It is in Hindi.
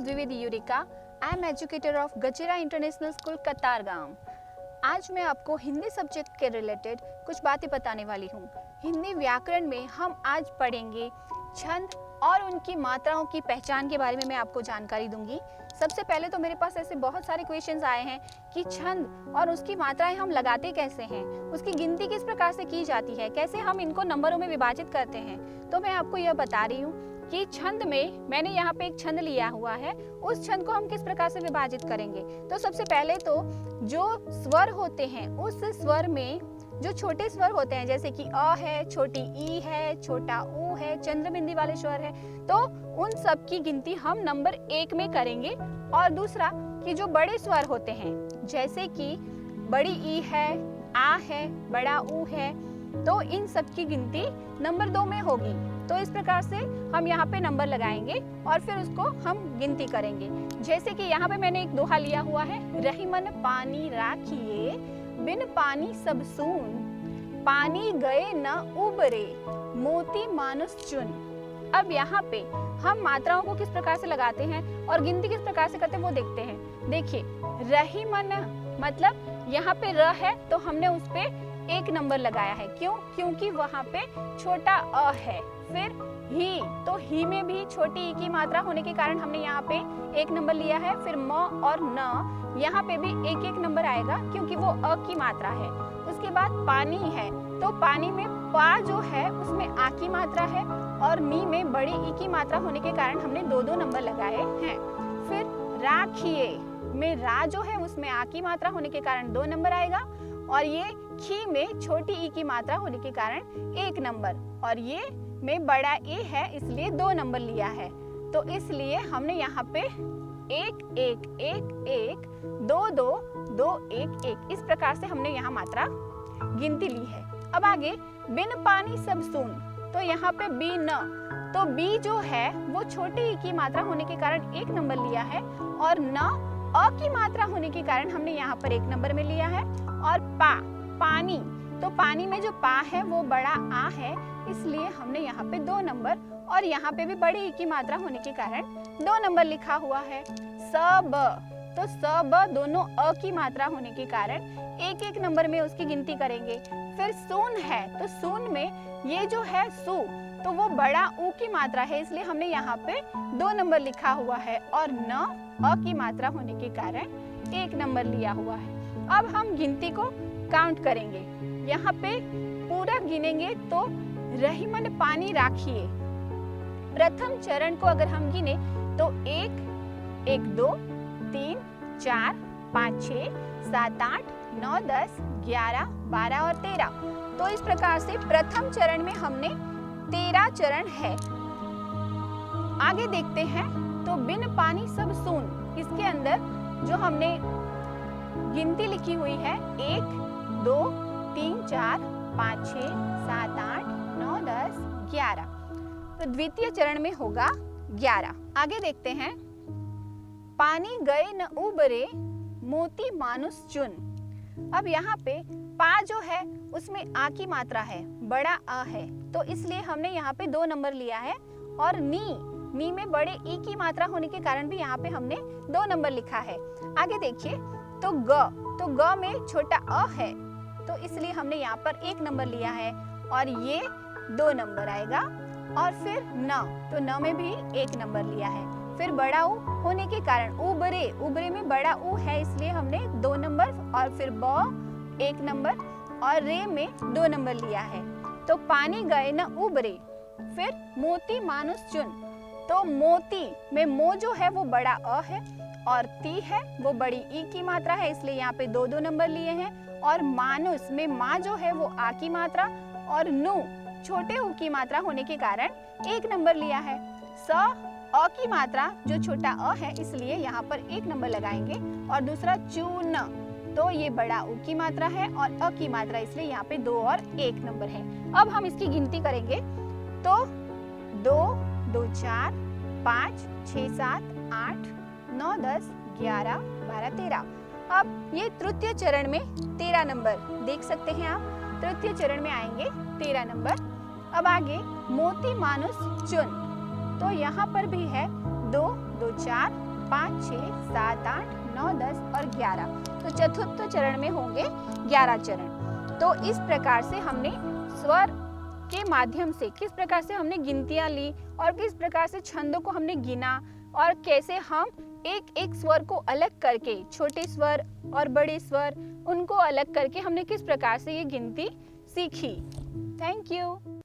Dwivedi Yurika. I am educator of Gajera international school Katargam. आज मैं आपको हिंदी सब्जेक्ट के रिलेटेड कुछ बातें बताने वाली हूँ। हिंदी व्याकरण में हम आज पढ़ेंगे छंद और उनकी मात्राओं की पहचान के बारे में मैं आपको जानकारी दूंगी। सबसे पहले तो मेरे पास ऐसे बहुत सारे क्वेश्चंस आए हैं कि छंद और उसकी मात्राएं हम लगाते कैसे हैं, उसकी गिनती किस प्रकार से की जाती है, कैसे हम इनको नंबरों में विभाजित करते हैं। तो मैं आपको यह बता रही हूँ कि छंद में मैंने यहाँ पे एक छंद लिया हुआ है, उस छंद को हम किस प्रकार से विभाजित करेंगे। तो सबसे पहले तो जो स्वर होते हैं उस स्वर में जो छोटे स्वर होते हैं, जैसे कि अ है, छोटी ई है, छोटा ऊ है, चंद्रबिंदी वाले स्वर है, तो उन सब की गिनती हम नंबर 1 में करेंगे। और दूसरा कि जो बड़े स्वर होते हैं, जैसे कि बड़ी ई है, आ है, बड़ा ऊ है, तो इन सब की गिनती नंबर 2 में होगी। तो इस प्रकार से हम यहाँ पे नंबर लगाएंगे और फिर उसको हम गिनती करेंगे। जैसे कि यहाँ पे मैंने एक दोहा लिया हुआ है, रही मन पानी राखिए, बिन पानी सब सून, पानी गए न उबरे, मोती मानुष चुन। अब यहाँ पे हम मात्राओं को किस प्रकार से लगाते हैं और गिनती किस प्रकार से करते हैं वो देखते हैं। देखिए, रही मन मतलब यहाँ पे र है तो हमने उस पे 1 नंबर लगाया है। क्यों? क्योंकि वहाँ पे छोटा अ है। फिर ही, तो ही में भी छोटी ई की मात्रा होने के कारण हमने यहाँ पे 1 नंबर लिया है। फिर म और न, यहाँ पे भी 1-1 नंबर आएगा क्योंकि वो अ की मात्रा है। उसके बाद पानी है, तो पानी में पा जो है उसमें आ की मात्रा है और नी में बड़ी ई की मात्रा होने के कारण हमने 2-2 नंबर लगाए हैं। फिर राखिए में रा जो है उसमें आ की मात्रा होने के कारण 2 नंबर आएगा और ये खी में छोटी ई की मात्रा होने के कारण 1 नंबर और ये में बड़ा ए है इसलिए 2 नंबर लिया है। तो इसलिए हमने यहाँ पे 1-1-1-1, 2-2, 2-1-1 इस प्रकार से हमने यहाँ मात्रा गिनती ली है। अब आगे बिन पानी सब सून, तो यहाँ पे बी न, तो बी जो है वो छोटी ई की मात्रा होने के कारण 1 नंबर लिया है और न अ की मात्रा होने के कारण हमने यहाँ पर 1 नंबर में लिया है। और पा, पानी, तो पानी में जो पा है वो बड़ा आ है इसलिए हमने यहाँ पे 2 नंबर और यहाँ पे भी बड़ी ई की मात्रा होने के कारण 2 नंबर लिखा हुआ है। सब, तो सब दोनों अ की मात्रा होने के कारण 1-1 नंबर में उसकी गिनती करेंगे। फिर सून है, तो सून में ये जो है सू, तो वो बड़ा ऊ की मात्रा है इसलिए हमने यहाँ पे 2 नंबर लिखा हुआ है और न अ की मात्रा होने के कारण 1 नंबर लिया हुआ है। अब हम गिनती को काउंट करेंगे। यहाँ पे पूरा गिनेंगे तो रही मन पानी राखिए, प्रथम चरण को अगर हम गिने तो 1, 1, 2, 3, 4, 5, 6, 7, 8, 9, 10, 11, 12 और 13। तो इस प्रकार से प्रथम चरण में हमने 13 चरण है। आगे देखते हैं तो बिन पानी सब सून, इसके अंदर जो हमने गिनती लिखी हुई है 1, 2, 3, 4, 5, 6, 7, 8, 9, 10, 11, तो द्वितीय चरण में होगा 11। आगे देखते हैं, पानी गए न उबरे, मोती मानुष चुन। अब यहाँ पे पा जो है उसमें आ की मात्रा है, बड़ा आ है, तो इसलिए हमने यहाँ पे 2 नंबर लिया है। और नी में बड़े ई की मात्रा होने के कारण भी यहाँ पे हमने 2 नंबर लिखा है। आगे देखिए तो ग में छोटा अ है तो इसलिए हमने यहाँ पर 1 नंबर लिया है और ये 2 नंबर आएगा। और फिर न, तो न में भी 1 नंबर लिया है। फिर बड़ा ऊ होने के कारण उबरे में बड़ा ऊ है इसलिए हमने 2 नंबर और फिर ब 1 नंबर और रे में 2 नंबर लिया है। तो पानी गए न उबरे। फिर मोती मानुष चुन, तो मोती में मो जो है वो बड़ा अ है और ती है वो बड़ी ई की मात्रा है इसलिए यहाँ पे 2-2 नंबर लिए हैं। और मानुष में मा जो है वो आ की मात्रा और नु छोटे ऊ की मात्रा होने के कारण 1 नंबर लिया है। स अ की मात्रा जो छोटा अ है इसलिए यहाँ पर 1 नंबर लगाएंगे। और दूसरा चून, तो ये बड़ा ऊ की मात्रा है और अ की मात्रा इसलिए यहाँ पे 2 और 1 नंबर है। अब हम इसकी गिनती करेंगे तो 2, 2, 4, 5, 6, 7, 8, 9, 10, 11, 12, 13। अब ये तृतीय चरण में 13 नंबर देख सकते हैं आप, तृतीय चरण में आएंगे 13 नंबर। अब आगे मोती मानुष चुन, तो यहाँ पर भी है 2, 2, 4, 5, 6, 7, 8, 9, 10 और 11। तो चतुर्थ चरण में होंगे 11 चरण। तो इस प्रकार से हमने स्वर के माध्यम से किस प्रकार से हमने गिनतियां ली और किस प्रकार से छंदों को हमने गिना और कैसे हम एक एक स्वर को अलग करके, छोटे स्वर और बड़े स्वर, उनको अलग करके हमने किस प्रकार से ये गिनती सीखी। Thank you.